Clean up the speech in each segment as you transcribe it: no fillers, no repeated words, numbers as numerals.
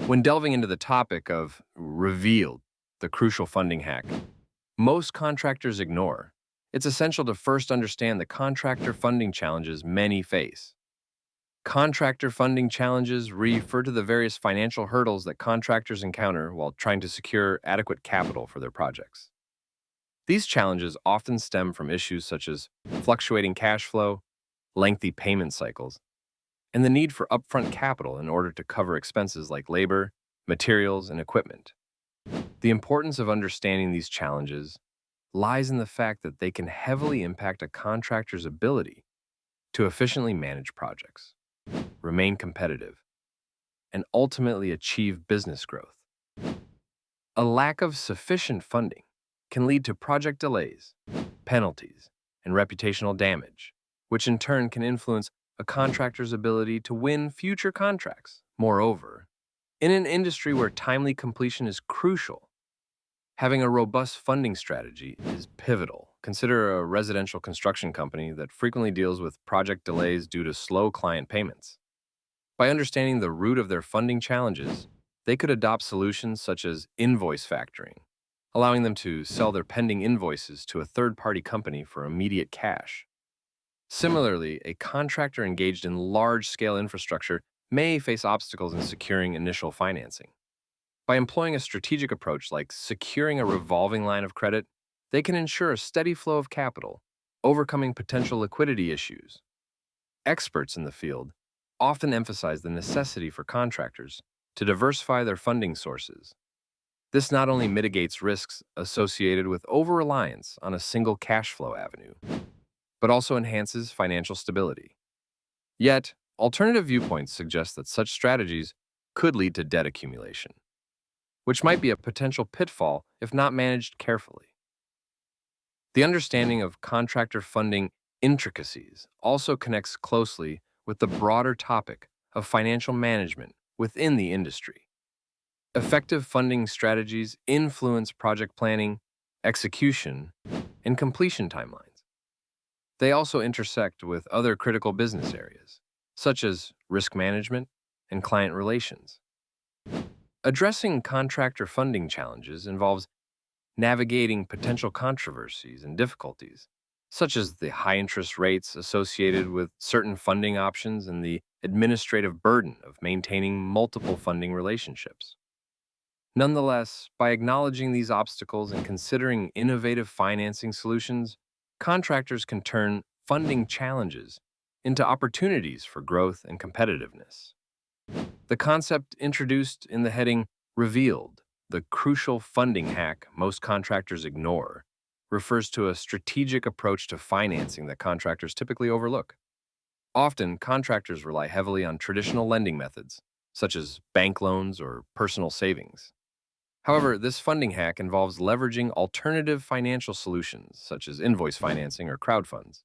When delving into the topic of revealed, the crucial funding hack, most contractors ignore, it's essential to first understand the contractor funding challenges many face. Contractor funding challenges refer to the various financial hurdles that contractors encounter while trying to secure adequate capital for their projects. These challenges often stem from issues such as fluctuating cash flow, lengthy payment cycles, and the need for upfront capital in order to cover expenses like labor, materials, and equipment. The importance of understanding these challenges lies in the fact that they can heavily impact a contractor's ability to efficiently manage projects, remain competitive, and ultimately achieve business growth. A lack of sufficient funding can lead to project delays, penalties, and reputational damage, which in turn can influence a contractor's ability to win future contracts. Moreover, in an industry where timely completion is crucial, having a robust funding strategy is pivotal. Consider a residential construction company that frequently deals with project delays due to slow client payments. By understanding the root of their funding challenges, they could adopt solutions such as invoice factoring, allowing them to sell their pending invoices to a third-party company for immediate cash. Similarly, a contractor engaged in large-scale infrastructure may face obstacles in securing initial financing. By employing a strategic approach like securing a revolving line of credit, they can ensure a steady flow of capital, overcoming potential liquidity issues. Experts in the field often emphasize the necessity for contractors to diversify their funding sources. This not only mitigates risks associated with over-reliance on a single cash flow avenue, but also enhances financial stability. Yet, alternative viewpoints suggest that such strategies could lead to debt accumulation, which might be a potential pitfall if not managed carefully. The understanding of contractor funding intricacies also connects closely with the broader topic of financial management within the industry. Effective funding strategies influence project planning, execution, and completion timelines. They also intersect with other critical business areas, such as risk management and client relations. Addressing contractor funding challenges involves navigating potential controversies and difficulties, such as the high interest rates associated with certain funding options and the administrative burden of maintaining multiple funding relationships. Nonetheless, by acknowledging these obstacles and considering innovative financing solutions, contractors can turn funding challenges into opportunities for growth and competitiveness. The concept introduced in the heading Revealed, the crucial funding hack most contractors ignore, refers to a strategic approach to financing that contractors typically overlook. Often, contractors rely heavily on traditional lending methods, such as bank loans or personal savings. However, this funding hack involves leveraging alternative financial solutions, such as invoice financing or crowdfunds,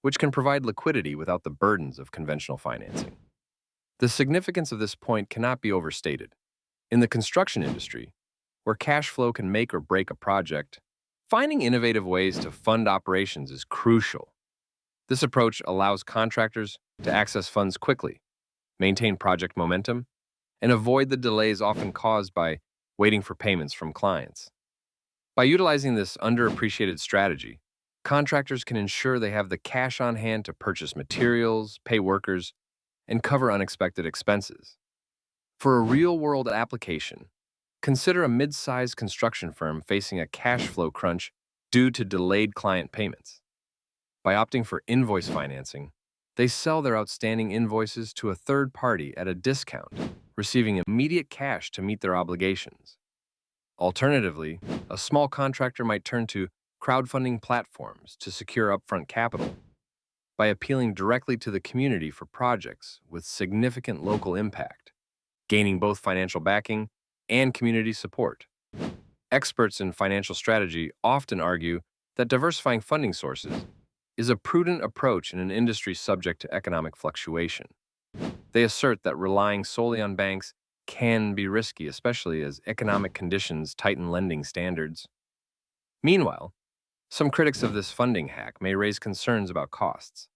which can provide liquidity without the burdens of conventional financing. The significance of this point cannot be overstated. In the construction industry, where cash flow can make or break a project, finding innovative ways to fund operations is crucial. This approach allows contractors to access funds quickly, maintain project momentum, and avoid the delays often caused by waiting for payments from clients. By utilizing this underappreciated strategy, contractors can ensure they have the cash on hand to purchase materials, pay workers, and cover unexpected expenses. For a real-world application, consider a mid-sized construction firm facing a cash flow crunch due to delayed client payments. By opting for invoice financing, they sell their outstanding invoices to a third party at a discount, receiving immediate cash to meet their obligations. Alternatively, a small contractor might turn to crowdfunding platforms to secure upfront capital. By appealing directly to the community for projects with significant local impact, gaining both financial backing and community support. Experts in financial strategy often argue that diversifying funding sources is a prudent approach in an industry subject to economic fluctuation. They assert that relying solely on banks can be risky, especially as economic conditions tighten lending standards. Meanwhile, some critics of this funding hack may raise concerns about costs,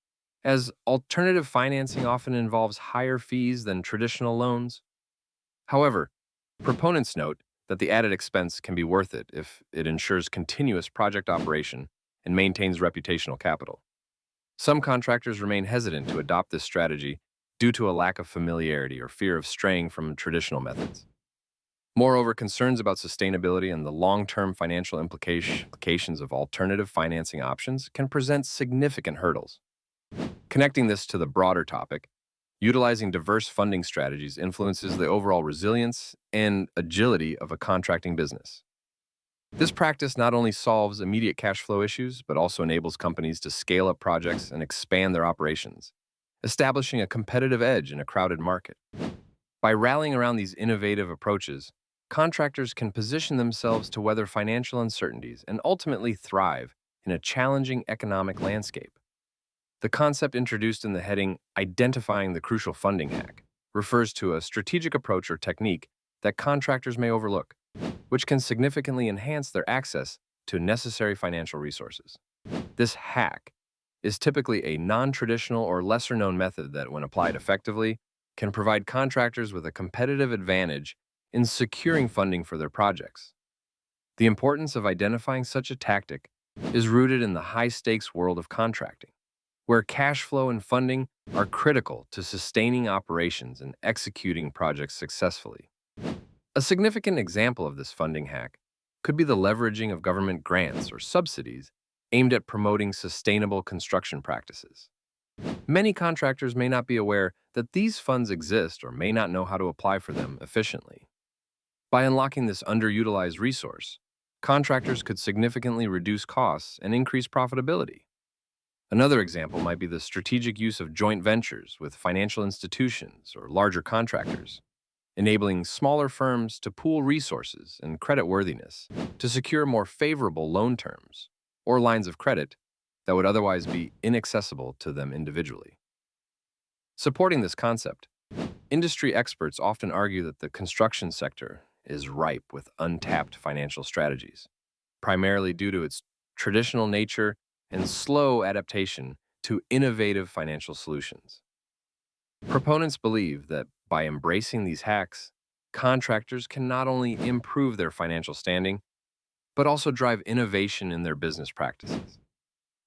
as alternative financing often involves higher fees than traditional loans. However, Proponents note that the added expense can be worth it if it ensures continuous project operation and maintains reputational capital. Some contractors remain hesitant to adopt this strategy due to a lack of familiarity or fear of straying from traditional methods. Moreover, concerns about sustainability and the long-term financial implications of alternative financing options can present significant hurdles. Connecting this to the broader topic, utilizing diverse funding strategies influences the overall resilience and agility of a contracting business. This practice not only solves immediate cash flow issues, but also enables companies to scale up projects and expand their operations, establishing a competitive edge in a crowded market. By rallying around these innovative approaches, contractors can position themselves to weather financial uncertainties and ultimately thrive in a challenging economic landscape. The concept introduced in the heading Identifying the Crucial Funding Hack refers to a strategic approach or technique that contractors may overlook, which can significantly enhance their access to necessary financial resources. This hack is typically a non-traditional or lesser-known method that, when applied effectively, can provide contractors with a competitive advantage in securing funding for their projects. The importance of identifying such a tactic is rooted in the high-stakes world of contracting, where cash flow and funding are critical to sustaining operations and executing projects successfully. A significant example of this funding hack could be the leveraging of government grants or subsidies aimed at promoting sustainable construction practices. Many contractors may not be aware that these funds exist or may not know how to apply for them efficiently. By unlocking this underutilized resource, contractors could significantly reduce costs and increase profitability. Another example might be the strategic use of joint ventures with financial institutions or larger contractors, enabling smaller firms to pool resources and creditworthiness to secure more favorable loan terms or lines of credit that would otherwise be inaccessible to them individually. Supporting this concept, industry experts often argue that the construction sector is ripe with untapped financial strategies, primarily due to its traditional nature and slow adaptation to innovative financial solutions. Proponents believe that by embracing these hacks, contractors can not only improve their financial standing, but also drive innovation in their business practices.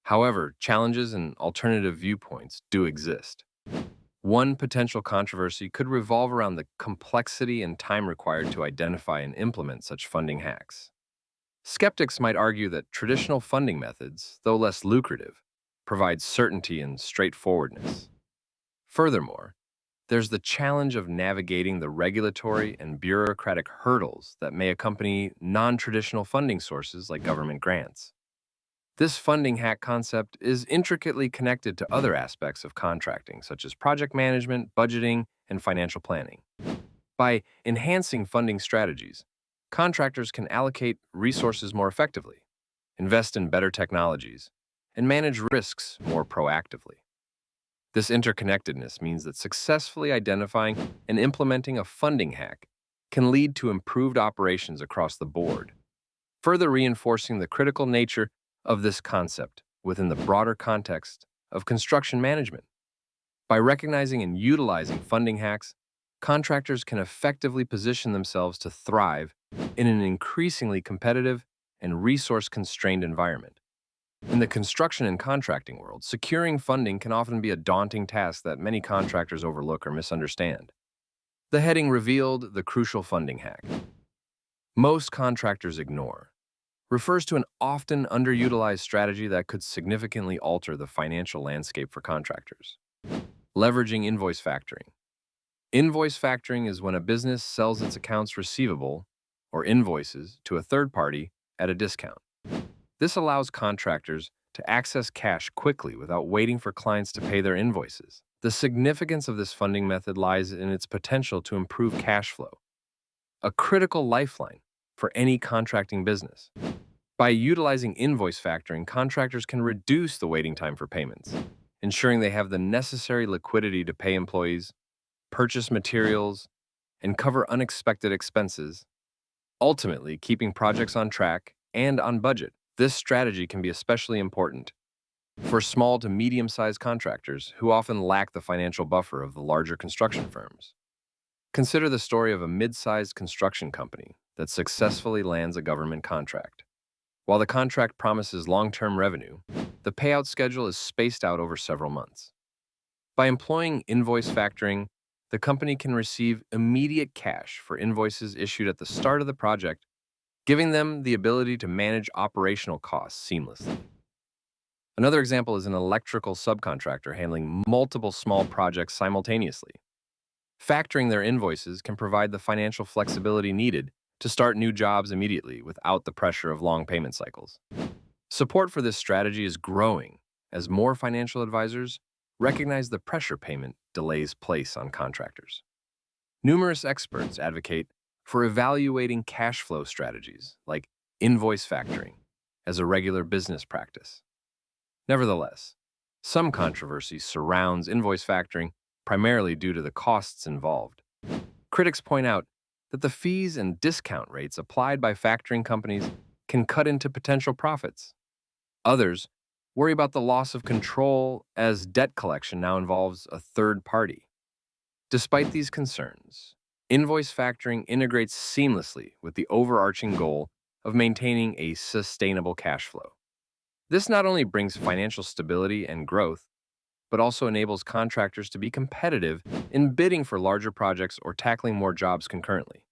However, challenges and alternative viewpoints do exist. One potential controversy could revolve around the complexity and time required to identify and implement such funding hacks. Skeptics might argue that traditional funding methods, though less lucrative, provide certainty and straightforwardness. Furthermore, there's the challenge of navigating the regulatory and bureaucratic hurdles that may accompany non-traditional funding sources like government grants. This funding hack concept is intricately connected to other aspects of contracting, such as project management, budgeting, and financial planning. By enhancing funding strategies, contractors can allocate resources more effectively, invest in better technologies, and manage risks more proactively. This interconnectedness means that successfully identifying and implementing a funding hack can lead to improved operations across the board, further reinforcing the critical nature of this concept within the broader context of construction management. By recognizing and utilizing funding hacks, contractors can effectively position themselves to thrive in an increasingly competitive and resource-constrained environment. In the construction and contracting world, securing funding can often be a daunting task that many contractors overlook or misunderstand. The heading revealed the crucial funding hack most contractors ignore refers to an often underutilized strategy that could significantly alter the financial landscape for contractors. Leveraging invoice factoring. Invoice factoring is when a business sells its accounts receivable or invoices to a third party at a discount. This allows contractors to access cash quickly without waiting for clients to pay their invoices. The significance of this funding method lies in its potential to improve cash flow, a critical lifeline for any contracting business. By utilizing invoice factoring, contractors can reduce the waiting time for payments, ensuring they have the necessary liquidity to pay employees, purchase materials, and cover unexpected expenses, ultimately keeping projects on track and on budget. This strategy can be especially important for small to medium-sized contractors who often lack the financial buffer of the larger construction firms. Consider the story of a mid-sized construction company that successfully lands a government contract. While the contract promises long-term revenue, the payout schedule is spaced out over several months. By employing invoice factoring, the company can receive immediate cash for invoices issued at the start of the project, giving them the ability to manage operational costs seamlessly. Another example is an electrical subcontractor handling multiple small projects simultaneously. Factoring their invoices can provide the financial flexibility needed to start new jobs immediately without the pressure of long payment cycles. Support for this strategy is growing as more financial advisors recognize the pressure payment delays place on contractors. Numerous experts advocate for evaluating cash flow strategies like invoice factoring as a regular business practice. Nevertheless, some controversy surrounds invoice factoring primarily due to the costs involved. Critics point out that the fees and discount rates applied by factoring companies can cut into potential profits. Others worry about the loss of control as debt collection now involves a third party. Despite these concerns, invoice factoring integrates seamlessly with the overarching goal of maintaining a sustainable cash flow. This not only brings financial stability and growth, but also enables contractors to be competitive in bidding for larger projects or tackling more jobs concurrently.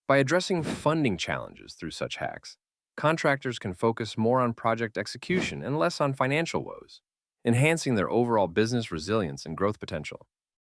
By addressing funding challenges through such hacks, contractors can focus more on project execution and less on financial woes, enhancing their overall business resilience and growth potential.